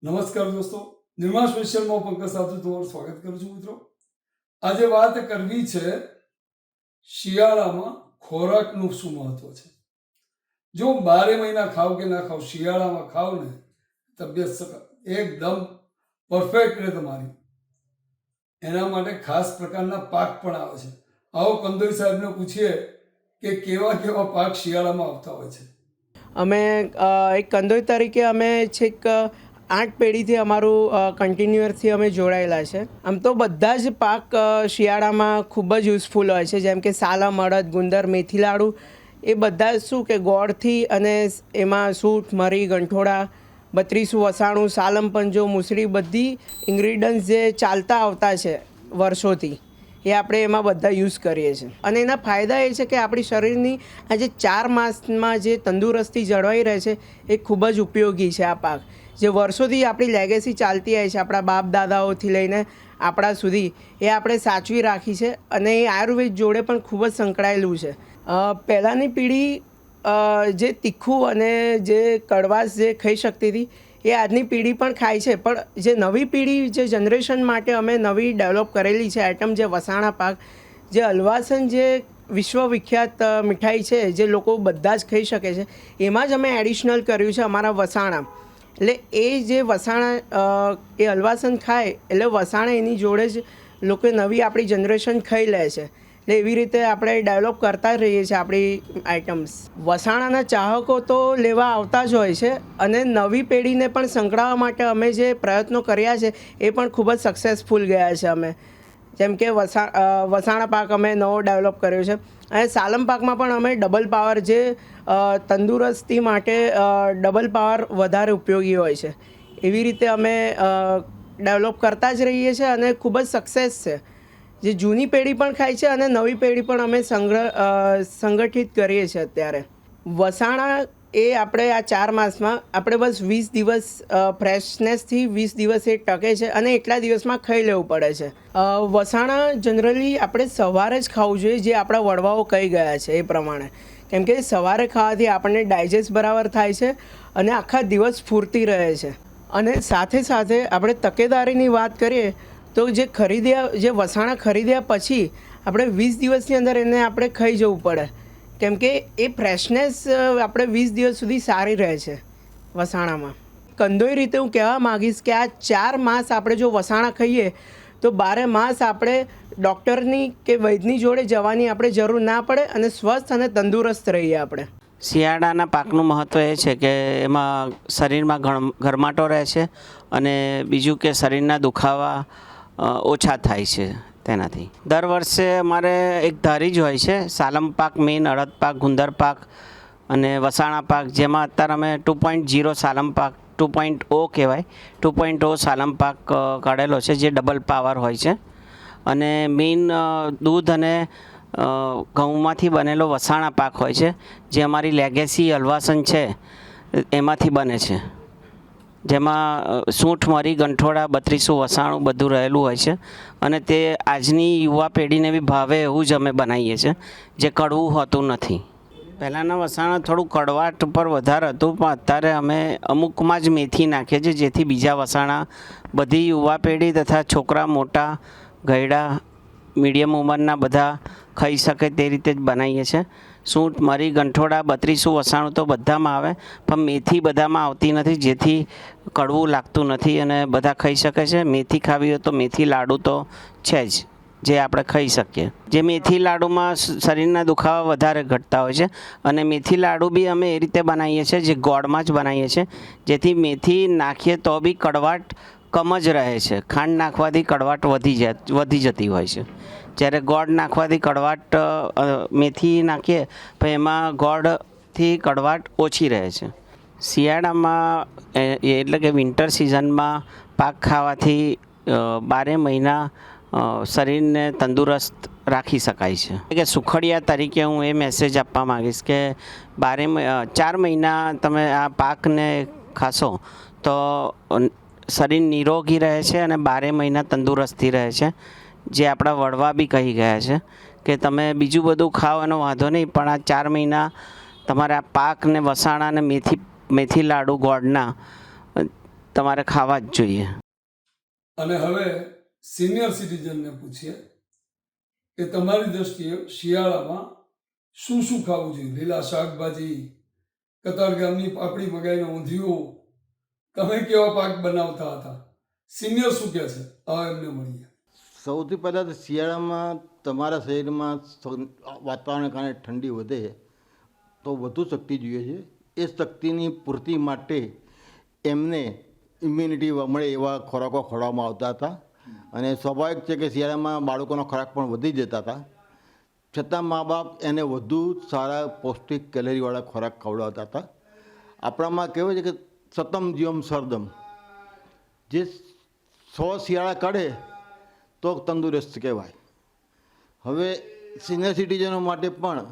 નમસ્કાર દોસ્તો, નિર્માણ સ્પેશિયલમાં પંકજ સાથે તમારું સ્વાગત કરું છું મિત્રો. આજે વાત કરવી છે શિયાળામાં ખોરાકનું શું મહત્વ છે. જો 12 મહિના ખાવ કે ના ખાવ, શિયાળામાં ખાવ ને તબિયત એકદમ પરફેક્ટ રહે તમારી. એના માટે ખાસ પ્રકારના પાક પણ આવે છે. આવો કંદોઈ સાહેબને પૂછીએ કે કેવા કેવા પાક શિયાળામાં આવતા હોય છે. અમે એક કંદોઈ તરીકે અમે છેક 8 પેઢીથી અમારું કન્ટિન્યુઅસથી અમે જોડાયેલા છે. આમ તો બધા જ પાક શિયાળામાં ખૂબ જ યુઝફુલ હોય છે, જેમ કે સાલમ, અડદ, ગુંદર, મેથી લાડુ. એ બધા શું કે ગોળથી અને એમાં સૂંઠ, મરી, ગંઠોડા, બત્રીસું વસાણું, સાલમ પંજો, મુસળી, બધી ઇન્ગ્રીડિયન્ટ્સ જે ચાલતા આવતા છે વર્ષોથી, એ આપણે એમાં બધા યુઝ કરીએ છીએ. અને એના ફાયદા એ છે કે આપણી શરીરની આ જે 4 માસમાં જે તંદુરસ્તી જળવાઈ રહે છે એ ખૂબ જ ઉપયોગી છે. આ પાક જે વર્ષોથી આપણી લેગેસી ચાલતી આવી છે, આપણા બાપ દાદાઓથી લઈને આપણા સુધી, એ આપણે સાચવી રાખી છે. અને એ આયુર્વેદ જોડે પણ ખૂબ જ સંકળાયેલું છે. પહેલાંની પેઢી જે તીખું અને જે કડવાશ જે ખાઈ શકતી હતી એ આજની પેઢી પણ ખાય છે. પણ જે નવી પેઢી, જે જનરેશન માટે અમે નવી ડેવલપ કરેલી છે આઈટમ, જે વસાણા પાક, જે હલવાસન, જે વિશ્વવિખ્યાત મીઠાઈ છે, જે લોકો બધા જ ખાઈ શકે છે, એમાં જ અમે એડિશનલ કર્યું છે અમારા વસાણા. એટલે એ જે વસાણા એ હલવાસન ખાય એટલે વસાણા એની જોડે જ લોકો નવી આપણી જનરેશન ખાઈ લે છે. એટલે એવી રીતે આપણે ડેવલપ કરતા જ રહીએ છીએ આપણી આઇટમ્સ. વસાણાના ચાહકો તો લેવા આવતા જ હોય છે, અને નવી પેઢીને પણ સંકળાવવા માટે અમે જે પ્રયત્નો કર્યા છે એ પણ ખૂબ જ સક્સેસફુલ ગયા છે. અમે જેમ કે વસાણા પાક અમે નવો ડેવલપ કર્યો છે. અને સાલમ પાકમાં પણ અમે ડબલ પાવર, જે તંદુરસ્તી માટે ડબલ પાવર વધારે ઉપયોગી હોય છે, એવી રીતે અમે ડેવલપ કરતા જ રહીએ છીએ. અને ખૂબ જ સક્સેસ છે. જે જૂની પેઢી પણ ખાય છે અને નવી પેઢી પણ અમે સંગઠિત કરીએ છીએ. અત્યારે વસાણા એ આપણે આ 4 માસમાં આપણે બસ 20 દિવસ ફ્રેશનેસથી 20 દિવસ એ ટકે છે, અને એટલા દિવસમાં ખાઈ લેવું પડે છે. વસાણા જનરલી આપણે સવારે જ ખાવું જોઈએ, જે આપણા વડવાઓ કહી ગયા છે એ પ્રમાણે. કેમ કે સવારે ખાવાથી આપણને ડાયજેસ્ટ બરાબર થાય છે અને આખા દિવસ સ્ફૂર્તિ રહે છે. અને સાથે સાથે આપણે તકેદારીની વાત કરીએ તો જે વસાણા ખરીદ્યા પછી આપણે 20 દિવસની અંદર એને આપણે ખાઈ જવું પડે. કેમ કે એ ફ્રેશનેસ આપણે 20 દિવસ સુધી સારી રહે છે વસાણામાં. કંદોઈ રીતે હું કહેવા માગીશ કે આ 4 માસ આપણે જો વસાણા ખાઈએ તો 12 માસ આપણે ડૉક્ટરની કે વૈદ્યની જોડે જવાની આપણે જરૂર ના પડે, અને સ્વસ્થ અને તંદુરસ્ત રહીએ આપણે. શિયાળાના પાકનું મહત્ત્વ એ છે કે એમાં શરીરમાં ગરમાટો રહે છે, અને બીજું કે શરીરના દુખાવા ઓછા થાય છે તેનાથી. દર વર્ષે અમારે એક ધારી જ હોય છે, સાલમ પાક મેઇન, અડદ પાક, ગુંદર પાક અને વસાણા પાક, જેમાં અત્યારે અમે 2.0 સાલમ પાક, 2.0 કહેવાય, 2.0 સાલમ પાક કાઢેલો છે, જે ડબલ પાવર હોય છે. અને મેઇન દૂધ અને ઘઉંમાંથી બનેલો વસાણા પાક હોય છે, જે અમારી લેગેસી હલવાસન છે એમાંથી બને છે, જેમાં સૂંઠ, મરી, ગંઠોડા, બત્રીસું વસાણું બધું રહેલું હોય છે. અને તે આજની યુવા પેઢીને બી ભાવે એવું જ અમે બનાવીએ છીએ, જે કડવું હોતું નથી. પહેલાંના વસાણા થોડું કડવાટ ઉપર વધારે હતું, પણ અત્યારે અમે અમુકમાં જ મેથી નાખીએ છીએ, જેથી બીજા વસાણા બધી યુવા પેઢી તથા છોકરા, મોટા, ગયડા, મીડિયમ ઉંમરના બધા ખાઈ શકે તે રીતે જ બનાવીએ છીએ. સૂંઠ, મરી, ગંઠોડા, બત્રીસું વસાણું તો બધામાં આવે, પણ મેથી બધામાં આવતી નથી, જેથી કડવું લાગતું નથી અને બધા ખાઈ શકે છે. મેથી ખાવી હોય તો મેથી લાડુ તો છે જ, જે આપણે ખાઈ શકીએ. જે મેથી લાડુમાં શરીરના દુખાવા વધારે ઘટતા હોય છે. અને મેથી લાડુ બી અમે એ રીતે બનાવીએ છીએ, જે ગોળમાં જ બનાવીએ છીએ, જેથી મેથી નાખીએ તો બી કડવાટ કમ જ રહે છે. ખાંડ નાખવાથી કડવાટ વધી જતી હોય છે, જ્યારે ગોળ નાખવાથી કડવાટ, મેથી નાખીએ તો એમાં ગોળથી કડવાટ ઓછી રહે છે. શિયાળામાં એટલે કે વિન્ટર સિઝનમાં પાક ખાવાથી 12 મહિના શરીરને તંદુરસ્ત રાખી શકાય છે. કે સુખડિયા તરીકે હું એ મેસેજ આપવા માગીશ કે 4 મહિના તમે આ પાકને ખાશો તો શરીર નિરોગી રહે છે અને 12 મહિના તંદુરસ્તી રહે છે. જે આપણા વડવા બી કહી ગયા છે કે તમે બીજું બધું ખાઓ એનો વાંધો નહીં, પણ આ 4 મહિના તમારે આ પાક ને વસાણા ને મેથી લાડુ ગોળના તમારે ખાવા જ જોઈએ. અને હવે સિનિયર સિટીઝનને પૂછીએ કે તમારી દ્રષ્ટિએ શિયાળામાં શું શું ખાવું જોઈએ? લીલા શાકભાજી, કતારગામની પાપડી મગાઈને ઊંધિયું, તમે કેવા પાક બનાવતા હતા? સિનિયર શું કહે છે? આ એમને મળીએ. સૌથી પહેલાં તો શિયાળામાં તમારા શરીરમાં વાતાવરણને કારણે ઠંડી વધે તો વધુ શક્તિ જોઈએ છે. એ શક્તિની પૂર્તિ માટે એમને ઇમ્યુનિટી મળે એવા ખોરાકો ખવડાવવામાં આવતા હતા. અને સ્વાભાવિક છે કે શિયાળામાં બાળકોનો ખોરાક પણ વધી જતા હતા. છતાં મા બાપ એને વધુ સારા પૌષ્ટિક કેલરીવાળા ખોરાક ખવડાવતા હતા. આપણામાં કહેવાય છે કે સતમ જીવમ સરદમ, જે 100 શિયાળા કાઢે તો તંદુરસ્ત કહેવાય. હવે સિનિયર સિટીઝનો માટે પણ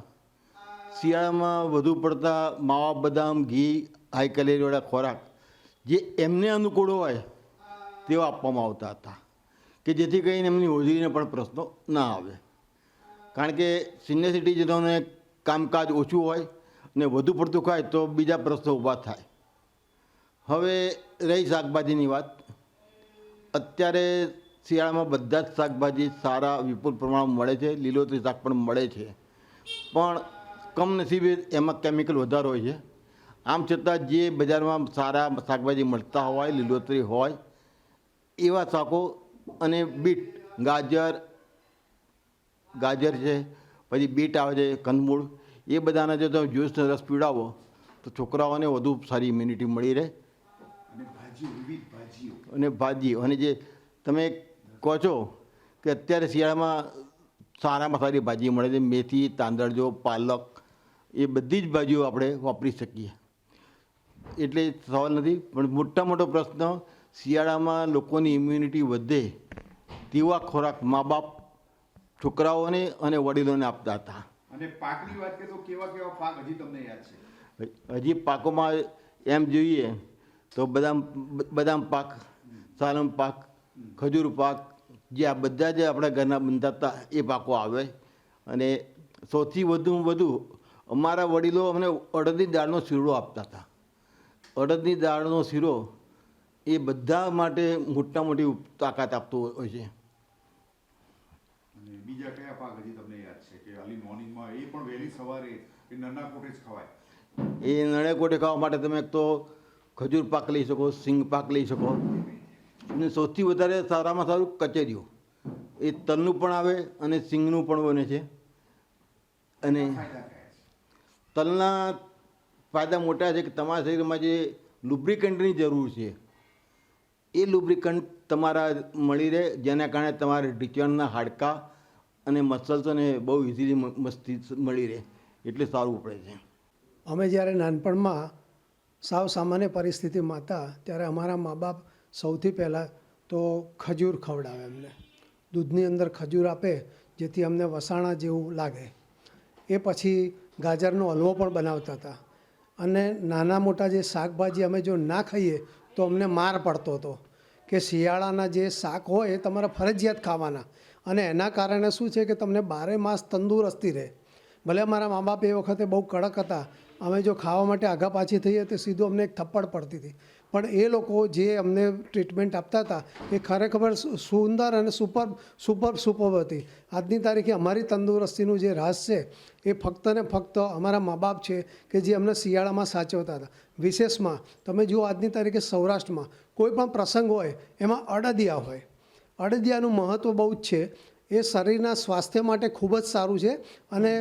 શિયાળામાં વધુ પડતા માવા, બદામ, ઘી, હાઈ કેલેરીવાળા ખોરાક જે એમને અનુકૂળ હોય તેવા આપવામાં આવતા હતા, કે જેથી કરીને એમની હોજરીને પણ પ્રશ્નો ના આવે. કારણ કે સિનિયર સિટીઝનોને કામકાજ ઓછું હોય અને વધુ પડતું ખાય તો બીજા પ્રશ્નો ઊભા થાય. હવે રહી શાકભાજીની વાત, અત્યારે શિયાળામાં બધા જ શાકભાજી સારા વિપુલ પ્રમાણમાં મળે છે. લીલોતરી શાક પણ મળે છે, પણ કમનસીબે એમાં કેમિકલ વધારે હોય છે. આમ છતાં જે બજારમાં સારા શાકભાજી મળતા હોય, લીલોતરી હોય એવા શાકો અને બીટ, ગાજર છે, પછી બીટ આવે છે, કંદમૂળ, એ બધાના જો તમે જ્યુસનો રસ પીવડાવો તો છોકરાઓને વધુ સારી ઇમ્યુનિટી મળી રહે. અને ભાજી, અને જે તમે કહો છો કે અત્યારે શિયાળામાં સારામાં સારી ભાજી મળે છે, મેથી, તાંદળજો, પાલક, એ બધી જ ભાજીઓ આપણે વાપરી શકીએ. એટલે સવાલ નથી. પણ મોટો પ્રશ્ન શિયાળામાં લોકોની ઇમ્યુનિટી વધે તેવા ખોરાક મા બાપ છોકરાઓને અને વડીલોને આપતા હતા. અને પાકની વાત કરીએ તો કેવા કેવા પાક હજી તમને યાદ છે? હજી પાકોમાં એમ જોઈએ તો બદામ પાક, સાલમ પાક, ખજૂર પાક, જે આ બધા જે આપણા ઘરના બનતા હતા એ પાકો આવે. અને સૌથી વધુ અમારા વડીલો અમને અડદની દાળનો શીરો આપતા હતા. અડદની દાળનો શીરો એ બધા માટે મોટી તાકાત આપતો હોય છે. અને બીજા કયા પાક હજી તમને યાદ છે કે અર્લી મોર્નિંગમાં એ પણ વહેલી સવારે એ નાના કોટે જ ખવાય? એ નાના કોટે ખાવા માટે તમે એક તો ખજૂર પાક લઈ શકો, સિંગ પાક લઈ શકો, અને સૌથી વધારે સારામાં સારું કચેરીઓ. એ તલનું પણ આવે અને સિંગનું પણ બને છે. અને તલના ફાયદા મોટા છે કે તમારા શરીરમાં જે લુબ્રિકન્ટની જરૂર છે એ લુબ્રિકન્ટ તમારા મળી રહે, જેના કારણે તમારે ઢીંચણના હાડકાં અને મસલ્સને બહુ ઇઝીલી મસ્તી મળી રહે, એટલે સારું પડે છે. અમે જ્યારે નાનપણમાં સાવ સામાન્ય પરિસ્થિતિમાં હતા ત્યારે અમારા મા બાપ સૌથી પહેલાં તો ખજૂર ખવડાવે અમને. દૂધની અંદર ખજૂર આપે જેથી અમને વસાણા જેવું લાગે. એ પછી ગાજરનો હલવો પણ બનાવતા હતા. અને નાના મોટા જે શાકભાજી અમે જો ના ખાઈએ તો અમને માર પડતો હતો કે શિયાળાના જે શાક હોય એ તમારે ફરજિયાત ખાવાના. અને એના કારણે શું છે કે તમને 12 માસ તંદુરસ્તી રહે. ભલે અમારા મા બાપ એ વખતે બહુ કડક હતા, અમે જો ખાવા માટે આગા પાછી થઈએ તો સીધું અમને એક થપ્પડ પડતી હતી. પણ એ લોકો જે અમને ટ્રીટમેન્ટ આપતા હતા એ ખરેખર સુંદર અને સુપર હતી. આજની તારીખે અમારી તંદુરસ્તીનું જે રાસ છે એ ફક્ત ને ફક્ત અમારા મા બાપ છે કે જે અમને શિયાળામાં સાચવતા હતા. વિશેષમાં તમે જુઓ આજની તારીખે સૌરાષ્ટ્રમાં કોઈ પણ પ્રસંગ હોય એમાં અડદિયા હોય. અડદિયાનું મહત્ત્વ બહુ જ છે. એ શરીરના સ્વાસ્થ્ય માટે ખૂબ જ સારું છે. અને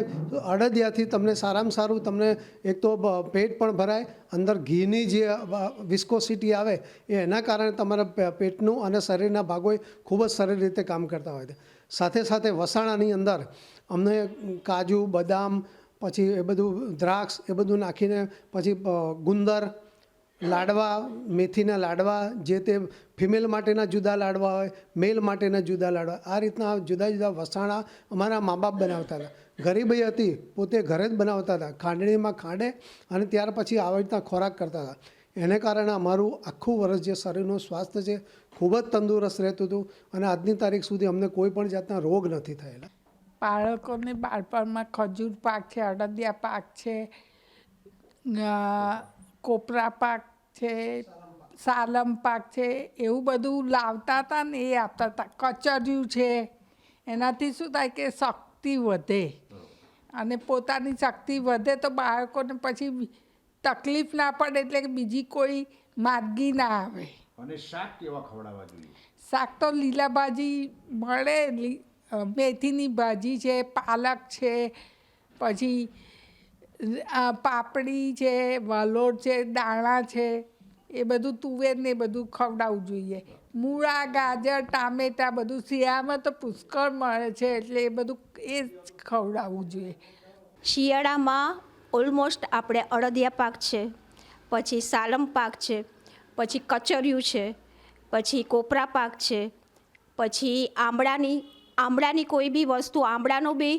અડદિયાથી તમને સારામાં સારું તમને એક તો પેટ પણ ભરાય, અંદર ઘીની જે વિસ્કોસિટી આવે એ એના કારણે તમારા પેટનું અને શરીરના ભાગો ખૂબ જ સરળ રીતે કામ કરતા હોય છે. સાથે સાથે વસાણાની અંદર અમને કાજુ, બદામ, પછી એ બધું દ્રાક્ષ એ બધું નાખીને પછી ગુંદર, લાડવા, મેથીના લાડવા, જે તે ફિમેલ માટેના જુદા લાડવા હોય, મેલ માટેના જુદા લાડવા, આ રીતના જુદા જુદા વસાણા અમારા મા બાપ બનાવતા હતા. ગરીબી હતી પોતે ઘરે જ બનાવતા હતા, ખાંડણીમાં ખાંડે અને ત્યાર પછી આવી રીતના ખોરાક કરતા હતા. એને કારણે અમારું આખું વર્ષ જે શરીરનું સ્વાસ્થ્ય છે ખૂબ જ તંદુરસ્ત રહેતું હતું. અને આજની તારીખ સુધી અમને કોઈ પણ જાતના રોગ નથી થયેલા. બાળકોને બાળપણમાં ખજૂર પાક છે, અડદિયા પાક છે, કોપરા પાક છે, સાલમ પાક છે એવું બધું લાવતા હતા ને એ આપતા હતા. કચરિયું છે, એનાથી શું થાય કે શક્તિ વધે, અને પોતાની શક્તિ વધે તો બાળકોને પછી તકલીફ ના પડે, એટલે કે બીજી કોઈ માંદગી ના આવે. અને શાક કેવા ખવડાવવા જોઈએ? શાક તો લીલા ભાજી મળે, મેથીની ભાજી છે, પાલક છે, પછી પાપડી છે, વલોડ છે, દાણા છે, એ બધું તુવેર ને એ બધું ખવડાવવું જોઈએ. મૂળા, ગાજર, ટામેટાં બધું શિયાળામાં તો પુષ્કળ મળે છે, એટલે એ બધું એ જ ખવડાવવું જોઈએ. શિયાળામાં ઓલમોસ્ટ આપણે અડદિયા પાક છે, પછી સાલમ પાક છે, પછી કચરિયું છે, પછી કોપરા પાક છે, પછી આંબળાની કોઈ બી વસ્તુ, આંબળાનો બી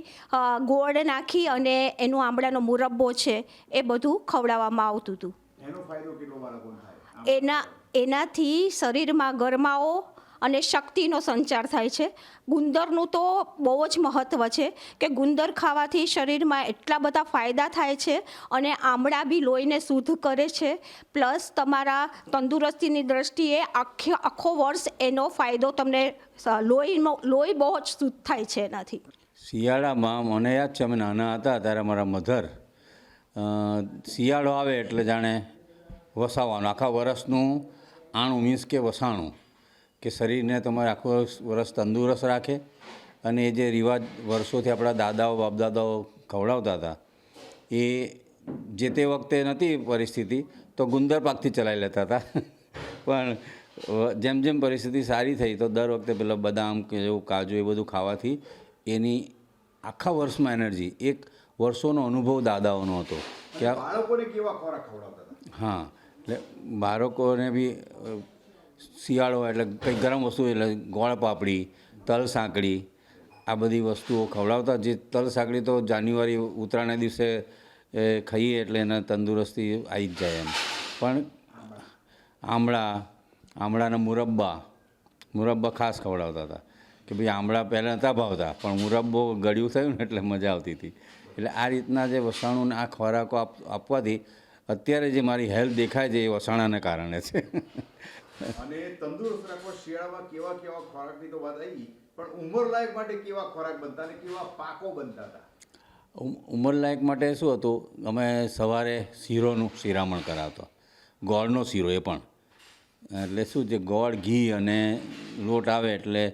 ગોળ નાખી અને એનું આંબળાનો મુરબ્બો છે એ બધું ખવડાવવામાં આવતું હતું. એનો ફાયદો કેટલો બાળકોને થાય? એનાથી શરીરમાં ગરમાવો અને શક્તિનો સંચાર થાય છે. ગુંદરનું તો બહુ જ મહત્ત્વ છે કે ગુંદર ખાવાથી શરીરમાં એટલા બધા ફાયદા થાય છે, અને આમળા બી લોહીને શુદ્ધ કરે છે, પ્લસ તમારા તંદુરસ્તીની દ્રષ્ટિએ આખો વર્ષ એનો ફાયદો તમને, લોહી બહુ જ શુદ્ધ થાય છે એનાથી. શિયાળામાં મને યાદ છે, અમે નાના હતા ત્યારે મારા મધર શિયાળો આવે એટલે જાણે વસાવાનું આખા વરસનું આણું, મીન્સ કે વસાણું, કે શરીરને તમારે આખું વરસ તંદુરસ્ત રાખે. અને એ જે રિવાજ વર્ષોથી આપણા દાદાઓ બાપદાદાઓ ખવડાવતા હતા, એ જે તે વખતે નથી પરિસ્થિતિ તો ગુંદર પાકથી ચલાવી લેતા હતા. પણ જેમ જેમ પરિસ્થિતિ સારી થઈ તો દર વખતે પેલા બદામ કે એવું કાજુ એ બધું ખાવાથી એની આખા વર્ષમાં એનર્જી, એક વર્ષોનો અનુભવ દાદાઓનો હતો કે બાળકોને કેવા ખોરાક ખવડાવતા હતા? હા, એટલે બાળકોને બી શિયાળો એટલે કંઈ ગરમ વસ્તુ, એટલે ગોળ પાપડી, તલ સાંકળી, આ બધી વસ્તુઓ ખવડાવતા. જે તલ સાંકળી તો જાન્યુઆરી ઉત્તરાયણના દિવસે ખાઈએ એટલે એને તંદુરસ્તી આવી જ જાય એમ. પણ આમળાના મુરબ્બા ખાસ ખવડાવતા હતા કે ભાઈ આમળા પહેલાં નહોતા ભાવતા, પણ મુરબ્બો ગળ્યું થયું ને એટલે મજા આવતી હતી. એટલે આ રીતના જે વસાણુને આ ખોરાકો આપવાથી અત્યારે જે મારી હેલ્થ દેખાય છે એ વસાણાને કારણે છે. અને તંદુરસ્ત રાખવા શિયાળામાં કેવા કેવા ખોરાકની તો વાત આવી, પણ ઉંમરલાયક માટે કેવા ખોરાક બનતા અને કેવા પાકો બનતા હતા? ઉંમરલાયક માટે શું હતું, અમે સવારે શીરોનું શિરામણ કરાવતો, ગોળનો શીરો. એ પણ એટલે શું છે, ગોળ, ઘી અને લોટ આવે એટલે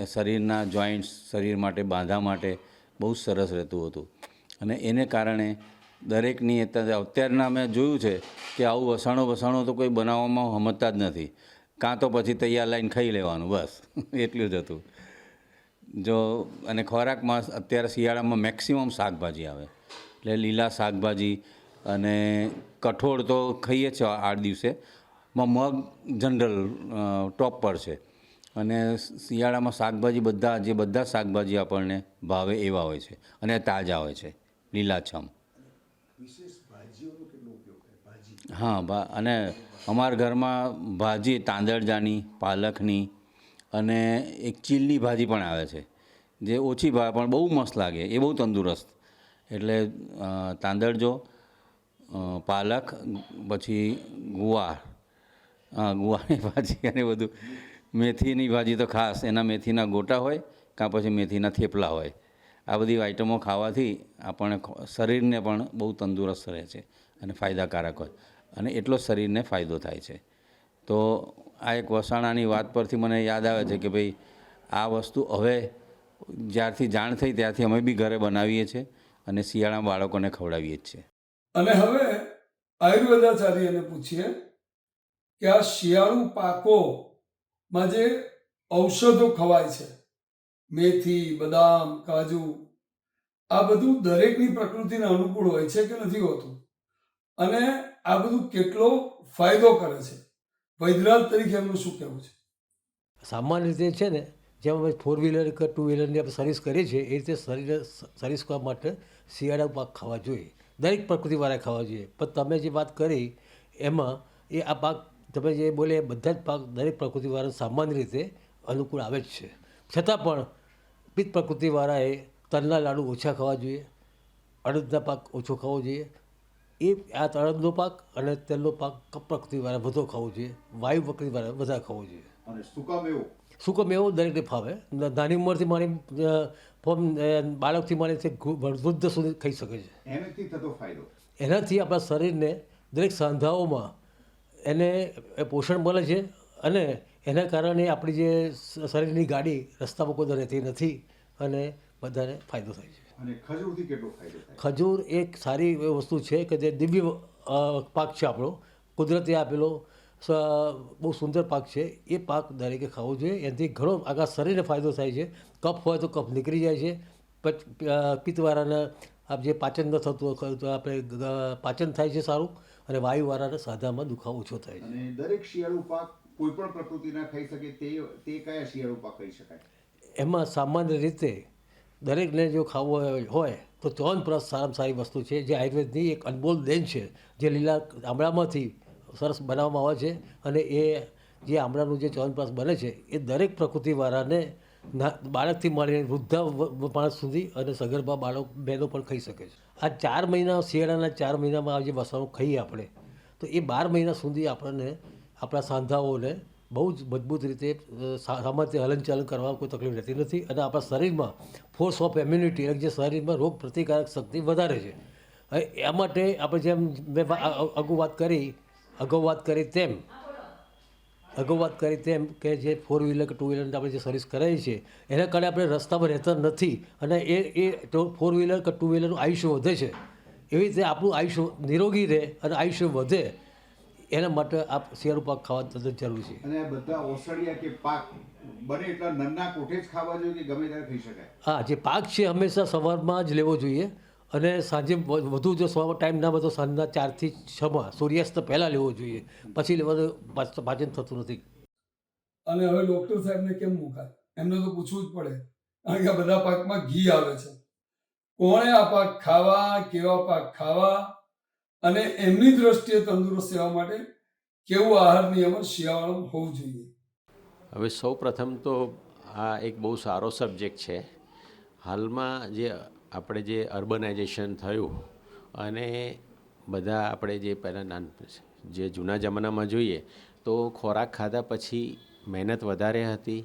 શરીરના જોઈન્ટ્સ, શરીર માટે, બાંધા માટે બહુ જ સરસ રહેતું હતું. અને એને કારણે દરેકની અત્યારના મેં જોયું છે કે આવું વસાણો તો કોઈ બનાવવામાં સમજતા જ નથી. કાં તો પછી તૈયાર લાઈને ખાઈ લેવાનું, બસ એટલું જ હતું. અને ખોરાકમાં અત્યારે શિયાળામાં મેક્સિમમ શાકભાજી આવે, એટલે લીલા શાકભાજી અને કઠોળ તો ખાઈએ જ 8 દિવસે. મગ જનરલ ટોપ પર છે. અને શિયાળામાં શાકભાજી બધા શાકભાજી આપણને ભાવે એવા હોય છે અને તાજા હોય છે, લીલાછમ. હા, અને અમારા ઘરમાં ભાજી તાંદળજાની, પાલકની અને એક ચીલની ભાજી પણ આવે છે, જે ઓછી ભાવે પણ બહુ મસ્ત લાગે, એ બહુ તંદુરસ્ત. એટલે તાંદળજો, પાલક, પછી ગુવારની ભાજી અને બધું. મેથીની ભાજી તો ખાસ, એના મેથીના ગોટા હોય કાં પછી મેથીના થેપલા હોય. આ બધી આઈટમો ખાવાથી આપણને શરીરને પણ બહુ તંદુરસ્ત રહે છે અને ફાયદાકારક હોય, અને એટલો શરીરને ફાયદો થાય છે. તો આ એક વસાણાની વાત પરથી મને યાદ આવે છે કે ભાઈ આ વસ્તુ હવે જ્યારથી જાણ થઈ ત્યારથી અમે બી ઘરે બનાવીએ છીએ અને શિયાળામાં બાળકોને ખવડાવીએ જ છીએ. અને હવે આયુર્વેદાચાર્યને પૂછીએ કે આ શિયાળુ પાકોમાં જે ઔષધો ખવાય છે, મેથી, બદામ, કાજુ, આ બધું દરેકની પ્રકૃતિને અનુકૂળ હોય છે કે નથી હોતું, અને આ બધું કેટલો ફાયદો કરે છે? વૈદ્યનાથ તરીકે એમનું શું કહેવું છે? સામાન્ય રીતે છે ને, જેમ અમે 4 વ્હીલર કે 2 વ્હીલરની આપણે સર્વિસ કરીએ છીએ, એ રીતે સર્વિસ કરવા માટે શિયાળા પાક ખાવા જોઈએ, દરેક પ્રકૃતિવાળા ખાવા જોઈએ. પણ તમે જે વાત કરી એમાં એ આ પાક તમે જે બોલે એ બધા જ પાક દરેક પ્રકૃતિવાળા સામાન્ય રીતે અનુકૂળ આવે જ છે. છતાં પણ પિત્ત પ્રકૃતિવાળાએ તલના લાડુ ઓછા ખાવા જોઈએ, અડદના પાક ઓછો ખાવો જોઈએ, એ આ તળદનો પાક અને તેલનો પાક પ્રકૃતિવાળા વધુ ખાવો જોઈએ, વાયુ પ્રકૃતિવાળા વધારે ખાવો જોઈએ. અને સૂકા મેવો સૂકો મેવો દરેકને ફાવે. નાની ઉંમરથી મારી બાળકથી મારી વૃદ્ધ સુધી ખાઈ શકે છે. એનાથી થતો ફાયદો એનાથી આપણા શરીરને દરેક સાંધાઓમાં એને પોષણ મળે છે અને એના કારણે આપણી જે શરીરની ગાડી રસ્તામાં કોઈ રહેતી નથી અને બધાને ફાયદો થાય છે. અને ખજૂરથી કેટલો ફાયદો થાય? ખજૂર એક સારી વસ્તુ છે કે જે દિવ્ય પાક છે આપણો, કુદરતે આપેલો બહુ સુંદર પાક છે. એ પાક દરેકે ખાવો જોઈએ. એનાથી ઘણો આખા શરીરને ફાયદો થાય છે. કફ હોય તો કફ નીકળી જાય છે. પિત્તવાળાને આપ જે પાચન ન થતું હોય તો આપણે પાચન થાય છે સારું, અને વાયુવાળાને સાંધામાં દુખાવો ઓછો થાય છે. અને દરેક શિયાળુ પાક કોઈ પણ પ્રકૃતિના ખાઈ શકે તે કયા શિયાળુ પાક કહી શકાય? એમાં સામાન્ય રીતે દરેકને જો ખાવું હોય તો ચ્યવનપ્રાશ સારામાં સારી વસ્તુ છે, જે આયુર્વેદની એક અનમોલ દેન છે, જે લીલા આમળામાંથી સરસ બનાવવામાં આવે છે. અને એ જે આમળાનું જે ચ્યવનપ્રાશ બને છે એ દરેક પ્રકૃતિવાળાને બાળકથી માંડીને વૃદ્ધા માણસ સુધી અને સગર્ભા બાળક બહેનો પણ ખાઈ શકે છે. આ 4 મહિના, શિયાળાના 4 મહિનામાં આ જે વસાણું ખાઈએ આપણે, તો એ 12 મહિના સુધી આપણને આપણા સાંધાઓને બહુ જ મજબૂત રીતે સામર્થ્ય હલનચલન કરવામાં કોઈ તકલીફ રહેતી નથી. અને આપણા શરીરમાં ફોર્સ ઓફ ઇમ્યુનિટી, એટલે જે શરીરમાં રોગ પ્રતિકારક શક્તિ વધારે છે. એ માટે આપણે જેમ મેં અગાઉ વાત કરી તેમ કે જે 4 વ્હીલર કે 2 વ્હીલર આપણે જે સર્વિસ કરાવી છે એના કારણે આપણે રસ્તામાં રહેતા નથી અને એ 4 વ્હીલર કે 2 વ્હીલરનું આયુષ્ય વધે છે. એવી રીતે આપણું આયુષ્ય નિરોગી રહે અને આયુષ્ય વધે એના માટે આ શિયાળુ પાક ખાવા તદ્દન જરૂરી છે. અને બધા ઓસડિયા કે પાક બને એટલા નન્ના કોઠે જ ખાવા જોઈએ કે ગમે ત્યારે ખાઈ શકાય? હા, જે પાક છે હંમેશા સવારમાં જ લેવો જોઈએ અને સાંજે વધુ જો સવારમાં ટાઈમ ના હોય તો સાંજના 4 થી 6માં સૂર્યાસ્ત પહેલાં લેવો જોઈએ. પછી લેવાનું પાચન થતું નથી. અને હવે ડૉક્ટર સાહેબને કેમ મુકાય? એમને તો પૂછવું જ પડે, કારણ કે આ બધા પાકમાં ઘી આવે છે. કોણે આ પાક ખાવા, કેવા પાક ખાવા, અને એમની દ્રષ્ટિએ તંદુરસ્ત રહેવા માટે કેવું આહાર નિયમન શિયાળામાં હોવું જોઈએ? હવે સૌ પ્રથમ તો આ એક બહુ સારો સબ્જેક્ટ છે. હાલમાં આપણે જે અર્બનાઇઝેશન થયું અને બધા આપણે જે પહેલાં જે જૂના જમાનામાં જોઈએ તો ખોરાક ખાધા પછી મહેનત વધારે હતી,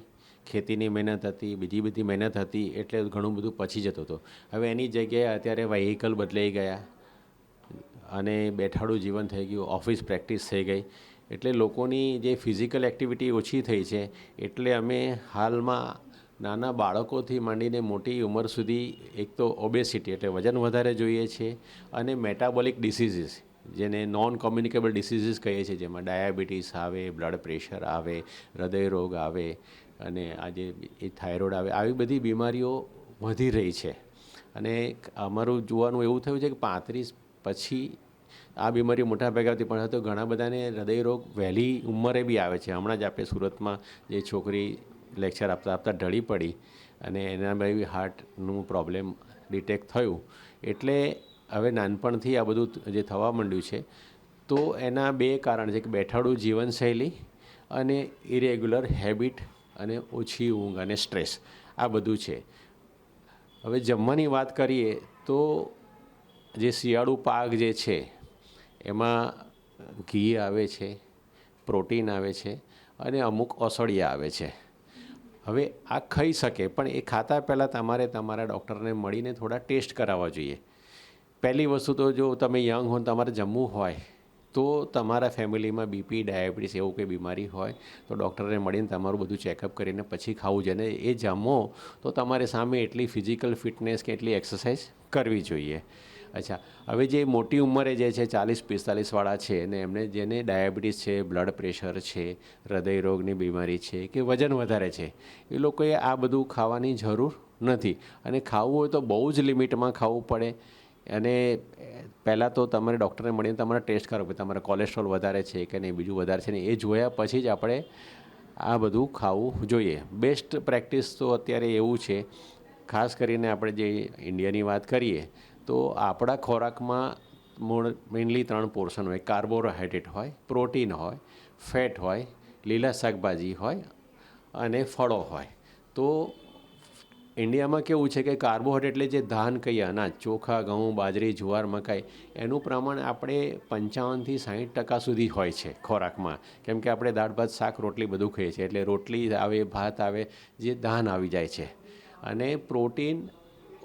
ખેતીની મહેનત હતી, બીજી બધી મહેનત હતી, એટલે ઘણું બધું પચી જતું હતું. હવે એની જગ્યાએ અત્યારે વ્હીકલ બદલાઈ ગયા અને બેઠાડું જીવન થઈ ગયું, ઓફિસ પ્રેક્ટિસ થઈ ગઈ, એટલે લોકોની જે ફિઝિકલ એક્ટિવિટી ઓછી થઈ છે. એટલે અમે હાલમાં નાના બાળકોથી માંડીને મોટી ઉંમર સુધી એક તો ઓબેસિટી એટલે વજન વધારે જોઈએ છે, અને મેટાબોલિક ડિસીઝીસ જેને નોન કોમ્યુનિકેબલ ડિસીઝીસ કહીએ છીએ, જેમાં ડાયાબિટીસ આવે, બ્લડ પ્રેશર આવે, હૃદય રોગ આવે, અને આજે એ થાઇરોઇડ આવે, આવી બધી બીમારીઓ વધી રહી છે. અને અમારું જોવાનું એવું થયું છે કે 35 પછી આ બીમારી મોટા ભાગે આવતી, પણ તો ઘણા બધાને હૃદય રોગ વહેલી ઉંમરે બી આવે છે. હમણાં જ આપણે સુરતમાં જે છોકરી લેક્ચર આપતા ઢળી પડી અને એના બી હાર્ટનું પ્રોબ્લેમ ડિટેક્ટ થયું. એટલે હવે નાનપણથી આ બધું જે થવા માંડ્યું છે, તો એના 2 કારણ છે કે બેઠાડું જીવનશૈલી અને ઇરેગ્યુલર હેબિટ અને ઓછી ઊંઘ અને સ્ટ્રેસ, આ બધું છે. હવે જમવાની વાત કરીએ તો જે શિયાળુ પાક જે છે એમાં ઘી આવે છે, પ્રોટીન આવે છે અને અમુક ઓસડિયા આવે છે. હવે આ ખાઈ શકે, પણ એ ખાતા પહેલાં તમારે તમારા ડૉક્ટરને મળીને થોડા ટેસ્ટ કરાવવા જોઈએ. પહેલી વસ્તુ તો જો તમે યંગ હો, તમારે જમવું હોય તો તમારા ફેમિલીમાં બીપી, ડાયાબિટીસ એવું કંઈ બીમારી હોય તો ડૉક્ટરને મળીને તમારું બધું ચેકઅપ કરીને પછી ખાવું જોઈએ. અને એ જમો તો તમારે સામે એટલી ફિઝિકલ ફિટનેસ કે એટલી એક્સરસાઇઝ કરવી જોઈએ. અચ્છા, હવે જે મોટી ઉંમરે જે છે 40-45વાળા છે ને એમને જેને ડાયાબિટીસ છે, બ્લડ પ્રેશર છે, હૃદય રોગની બીમારી છે કે વજન વધારે છે, એ લોકોએ આ બધું ખાવાની જરૂર નથી. અને ખાવું હોય તો બહુ જ લિમિટમાં ખાવું પડે. અને પહેલાં તો તમારે ડૉક્ટરને મળીને તમારે ટેસ્ટ કરવો પડે, તમારે કોલેસ્ટ્રોલ વધારે છે કે નહીં, બીજું વધારે છે ને, એ જોયા પછી જ આપણે આ બધું ખાવું જોઈએ. બેસ્ટ પ્રેક્ટિસ તો અત્યારે એવું છે, ખાસ કરીને આપણે જે ઇન્ડિયાની વાત કરીએ તો આપણા ખોરાકમાં મેઇનલી 3 પોર્શન હોય. કાર્બોહાઈડ્રેટ હોય, પ્રોટીન હોય, ફેટ હોય, લીલા શાકભાજી હોય અને ફળો હોય. તો ઇન્ડિયામાં કેવું છે કે કાર્બોહાઈડ્રેટ એટલે જે ધાન કહીએ અનાજ, ચોખા, ઘઉં, બાજરી, જુવાર, મકાઈ, એનું પ્રમાણ આપણે 55થી 60% સુધી હોય છે ખોરાકમાં. કેમ કે આપણે દાળ ભાત શાક રોટલી બધું ખાઈએ છીએ, એટલે રોટલી આવે, ભાત આવે, જે ધાન આવી જાય છે. અને પ્રોટીન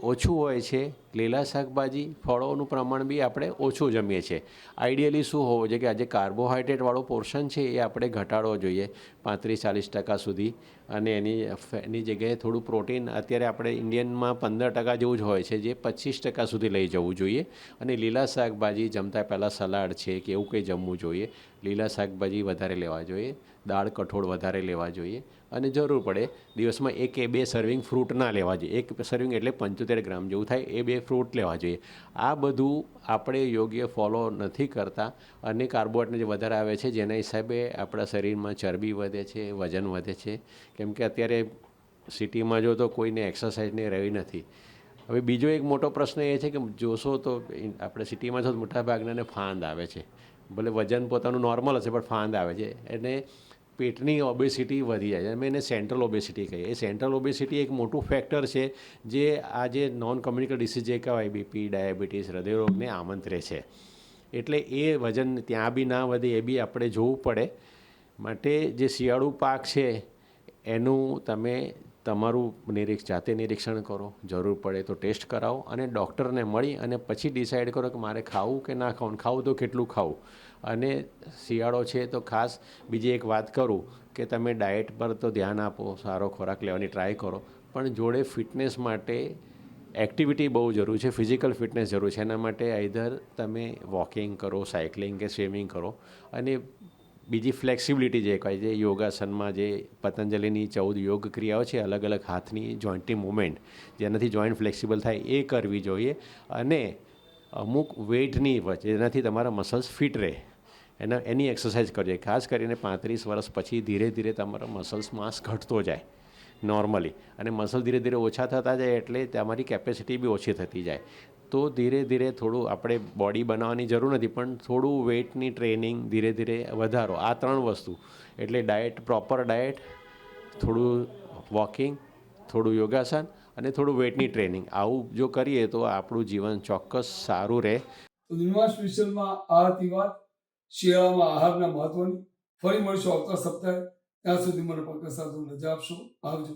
ઓછું હોય છે. લીલા શાકભાજી, ફળોનું પ્રમાણ બી આપણે ઓછું જમીએ છીએ. આઈડિયલી શું હોવું જોઈએ કે આજે કાર્બોહાઈડ્રેટવાળો પોર્શન છે એ આપણે ઘટાડવો જોઈએ 35-40% સુધી, અને એની જગ્યાએ થોડું પ્રોટીન, અત્યારે આપણે ઇન્ડિયનમાં 15% જેવું જ હોય છે, જે 25% સુધી લઈ જવું જોઈએ. અને લીલા શાકભાજી જમતા પહેલાં સલાડ છે કે એવું કંઈ જમવું જોઈએ. લીલા શાકભાજી વધારે લેવા જોઈએ, દાળ કઠોળ વધારે લેવા જોઈએ, અને જરૂર પડે દિવસમાં 1 કે 2 સર્વિંગ ફ્રૂટ ના લેવા જોઈએ. 1 સર્વિંગ એટલે 75 ગ્રામ જેવું થાય, એ 2 ફ્રૂટ લેવા જોઈએ. આ બધું આપણે યોગ્ય ફોલો નથી કરતા, અને કાર્બોહાઈડ્રેટ જે વધારે આવે છે જેના હિસાબે આપણા શરીરમાં ચરબી વધે છે, વજન વધે છે. કેમ કે અત્યારે સિટીમાં જો તો કોઈને એક્સરસાઇઝને રહી નથી. હવે બીજો એક મોટો પ્રશ્ન એ છે કે જોશો તો આપણે સિટીમાં છો તો મોટાભાગનાને ફાંદ આવે છે. ભલે વજન પોતાનું નોર્મલ હશે પણ ફાંદ આવે છે, અને પેટની ઓબેસિટી વધી જાય છે. અમે એને સેન્ટ્રલ ઓબેસિટી કહીએ. એ સેન્ટ્રલ ઓબેસિટી એક મોટું ફેક્ટર છે જે આ જે નોન કોમ્યુનિકેબલ ડિસીઝ જે કહેવાય, બીપી, ડાયાબિટીસ, હૃદયરોગને આમંત્રે છે. એટલે એ વજન ત્યાં બી ના વધે એ બી આપણે જોવું પડે. માટે જે શિયાળુ પાક છે એનું તમે તમારું જાતે નિરીક્ષણ કરો, જરૂર પડે તો ટેસ્ટ કરાવો, અને ડૉક્ટરને મળી અને પછી ડિસાઇડ કરો કે મારે ખાવું કે ના ખાવું, ખાવું તો કેટલું ખાવું. અને શિયાળો છે તો ખાસ બીજી એક વાત કરું કે તમે ડાયટ પર તો ધ્યાન આપો, સારો ખોરાક લેવાની ટ્રાય કરો, પણ જોડે ફિટનેસ માટે એક્ટિવિટી બહુ જરૂરી છે. ફિઝિકલ ફિટનેસ જરૂર છે. એના માટે આઈધર તમે વોકિંગ કરો, સાયકલિંગ કે સ્વિમિંગ કરો, અને બીજી ફ્લેક્સિબિલિટી જે કહેવાય છે યોગાસનમાં, જે પતંજલિની 14 યોગ ક્રિયાઓ છે, અલગ અલગ હાથની જોઈન્ટની મૂવમેન્ટ જેનાથી જોઈન્ટ ફ્લેક્સિબલ થાય એ કરવી જોઈએ. અને અમુક વેઇટની જેનાથી તમારા મસલ્સ ફિટ રહે એની એક્સરસાઇઝ કરવી જોઈએ. ખાસ કરીને 35 વર્ષ પછી ધીરે ધીરે તમારા મસલ્સ માસ ઘટતો જાય નોર્મલી, અને મસલ ધીરે ધીરે ઓછા થતા જાય એટલે તમારી કેપેસિટી બી ઓછી થતી જાય. તો ધીરે ધીરે થોડું આપણે બોડી બનાવવાની જરૂર નથી, પણ થોડું વેઇટની ટ્રેનિંગ ધીરે ધીરે વધારો. આ 3 વસ્તુ એટલે ડાયટ, પ્રોપર ડાયટ, થોડું વોકિંગ, થોડું યોગાસન, અને થોડું વેઇટની ટ્રેનિંગ, આવું જો કરીએ તો આપણું જીવન ચોક્કસ સારું રહે. તો દિનવા સ્પેશિયલમાં આ હતી વાત શિયાળામાં આહારના મહત્વની. ફરી મળીશું આવતા સપ્તાહે. ત્યાં સુધી મને પકડ સાથે રજા આપશો. આવજો.